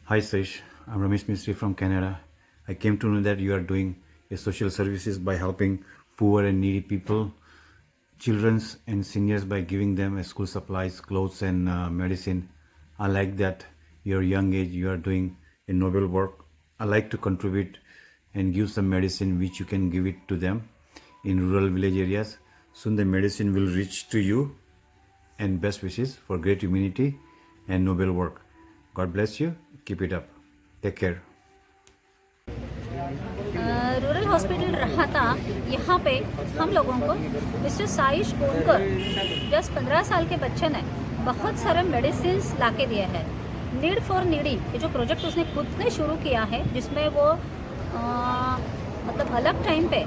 Hi Saish, I'm Ramesh Mistry from Canada. I came to know that you are doing a social services by helping poor and needy people, children and seniors by giving them school supplies, clothes and medicine. I like that your young age you are doing a noble work. I like to contribute and give some medicine which you can give it to them in rural village areas. Soon the medicine will reach to you and best wishes for great humanity and noble work. God bless you. Keep it up. Take care. Rural hospital रहा था। यहाँ पे हम लोगों को mister Saish गोनकर just 15 साल के बच्चे ने बहुत सारे मेडिसिन ला के दिए हैं। नीड फॉर नीडी ये जो प्रोजेक्ट उसने खुद ने शुरू किया है, जिसमें वो मतलब अलग टाइम पे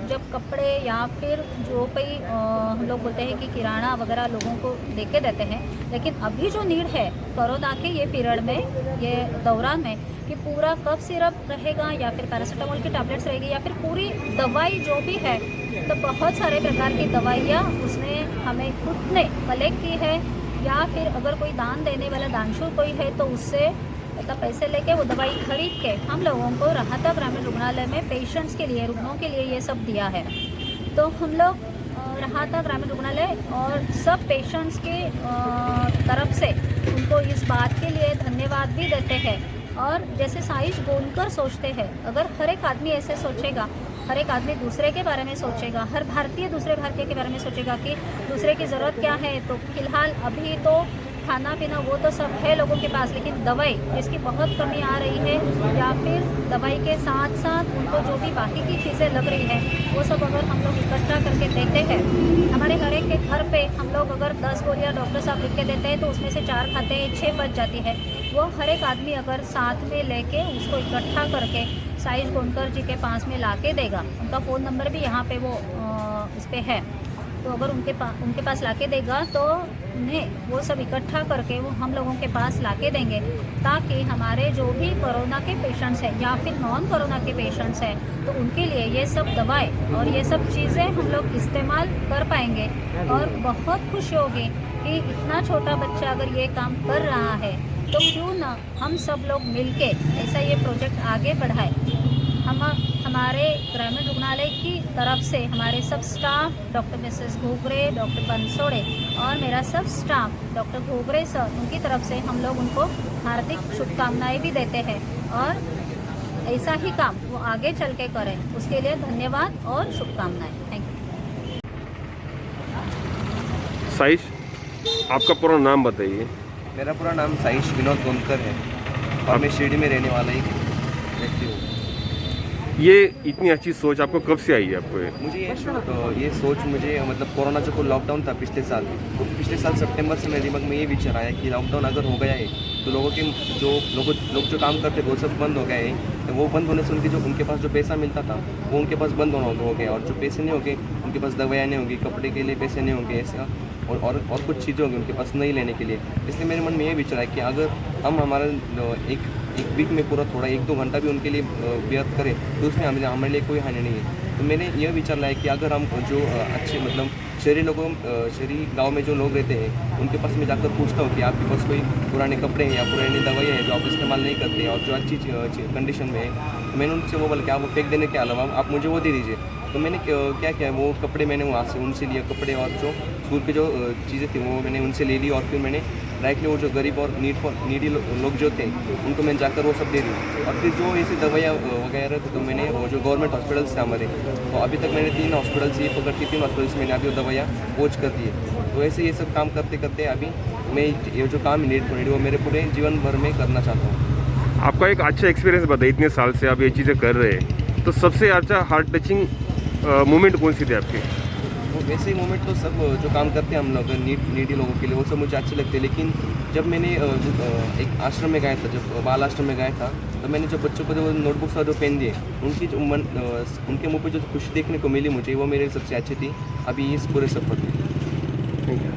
जब कपड़े या फिर जो कोई हम लोग बोलते हैं कि किराना वगैरह लोगों को दे के देते हैं, लेकिन अभी जो नीड है कोरोना के ये पीरियड में, ये दौरान में, कि पूरा कफ सिरप रहेगा या फिर पैरासीटामोल की टैबलेट्स रहेगी या फिर पूरी दवाई जो भी है, तो बहुत सारे प्रकार की दवाइयाँ उसने हमें खुद ने कलेक्ट की है, या फिर अगर कोई दान देने वाला दानशूर कोई है तो उससे मतलब पैसे लेके वो दवाई खरीद के हम लोगों को राहता ग्रामीण रुग्णालय में पेशेंट्स के लिए, रुग्णों के लिए ये सब दिया है। तो हम लोग राहता ग्रामीण रुग्णालय और सब पेशेंट्स के तरफ से उनको इस बात के लिए धन्यवाद भी देते हैं। और जैसे साइश गोनकर सोचते हैं, अगर हर एक आदमी ऐसे सोचेगा, हर एक आदमी दूसरे के बारे में सोचेगा, हर भारतीय दूसरे भारतीय के बारे में सोचेगा कि दूसरे की ज़रूरत क्या है, तो फिलहाल अभी तो खाना पीना वो तो सब है लोगों के पास, लेकिन दवाई जिसकी बहुत कमी आ रही है, या फिर दवाई के साथ साथ उनको जो भी बाकी की चीज़ें लग रही है वो सब अगर हम लोग इकट्ठा करके देते हैं, हमारे हर एक के घर पे हम लोग अगर 10 गोलियाँ डॉक्टर साहब लिख के देते हैं तो उसमें से 4 खाते हैं, 6 बच जाती है। वो हर एक आदमी अगर साथ में लेके उसको इकट्ठा करके साइश गोनकर जी के पास में ला के देगा, उनका फ़ोन नंबर भी यहाँ पे वो इस पर है, तो अगर उनके पास लाके देगा तो उन्हें वो सब इकट्ठा करके वो हम लोगों के पास लाके देंगे, ताकि हमारे जो भी कोरोना के पेशेंट्स हैं या फिर नॉन कोरोना के पेशेंट्स हैं, तो उनके लिए ये सब दवाएं और ये सब चीज़ें हम लोग इस्तेमाल कर पाएंगे। और बहुत खुशी होगी कि इतना छोटा बच्चा अगर ये काम कर रहा है, तो क्यों ना हम सब लोग मिलके ऐसा ये प्रोजेक्ट आगे बढ़ाए। हमारे ग्रामीण रुग्णालय की तरफ से हमारे सब staff, doctor Mrs Ghogre, doctor Bansode और मेरा सब स्टाफ, डॉक्टर घोगरे सर, उनकी तरफ से हम लोग उनको हार्दिक शुभकामनाएं भी देते हैं, और ऐसा ही काम वो आगे चल के करें, उसके लिए धन्यवाद और शुभकामनाएं। Thank you. साइश, आपका पूरा नाम बताइए। मेरा पूरा नाम साइश विनोद गोनकर है और मैं शिरडी में रहने वाला एक व्यक्ति हूँ। ये इतनी अच्छी सोच आपको कब से आई है? आपको मुझे ये सोच मुझे मतलब कोरोना जो लॉकडाउन था पिछले साल, तो पिछले साल सितंबर से मेरे दिमाग में ये विचार आया कि लॉकडाउन अगर हो गया है तो लोगों के लोग जो काम करते वो सब बंद हो गए हैं, तो वो बंद होने से उनके पास जो पैसा मिलता था वो उनके पास बंद हो गया, और जो पैसे नहीं होंगे उनके पास दवाइयाँ नहीं होंगी, कपड़े के लिए पैसे नहीं होंगे, ऐसा और कुछ चीज़ें होंगी उनके पास नहीं लेने के लिए। इसलिए मेरे मन में ये विचार है कि अगर हम हमारा एक वीक में पूरा थोड़ा 1-2 घंटा भी उनके लिए व्यर्थ करें तो उसमें हमारे लिए कोई हानि नहीं है। तो मैंने यह विचार लाया कि अगर हम जो अच्छे मतलब शहरी गांव में जो लोग रहते हैं उनके पास मैं जाकर पूछता हूँ कि आपके पास कोई पुराने कपड़े हैं या पुरानी दवाइयाँ हैं जो आप इस्तेमाल नहीं करते और जो अच्छी कंडीशन में है, तो मैंने उनसे वो बोला कि आप फेंक देने के अलावा आप मुझे वो दे दीजिए। तो मैंने क्या किया, वो कपड़े मैंने वहाँ से उनसे लिए, कपड़े और जो स्कूल के जो चीज़ें थी वो मैंने उनसे ले ली, और फिर मैंने डायरेक्टली वो जो गरीब और नीडी लोग जो थे उनको मैं जाकर वो सब दे दी। और फिर जो ऐसी दवाइयाँ वगैरह थी तो मैंने वो जो गवर्नमेंट हॉस्पिटल्स थे हमारे, तो अभी तक मैंने 3 हॉस्पिटल्स ये पकड़ती 3 हॉस्पिटल्स मैंने अभी वो दवाइयाँ पहुँच कर दी है। तो ऐसे ये सब काम करते करते अभी मैं ये जो काम नीड फॉर नीड वो मेरे पूरे जीवन भर में करना चाहता हूँ। आपका एक अच्छा एक्सपीरियंस बताइए, इतने साल से आप ये चीज़ें कर रहे हैं, तो सबसे अच्छा हार्ट टचिंग मोमेंट कौन सी थी आपकी? वो वैसे ही मोमेंट तो सब जो काम करते हैं हम लोग नीडी लोगों के लिए वो सब मुझे अच्छे लगते हैं, लेकिन जब मैंने एक आश्रम में गया था, जब बाल आश्रम में गया था, तो मैंने जो बच्चों को जो नोटबुक्स और जो पेन दिए उनकी जो उनके मुँह पे जो खुशी देखने को मिली मुझे, वो मेरे सबसे अच्छी थी अभी इस पूरे सफर में। Thank you.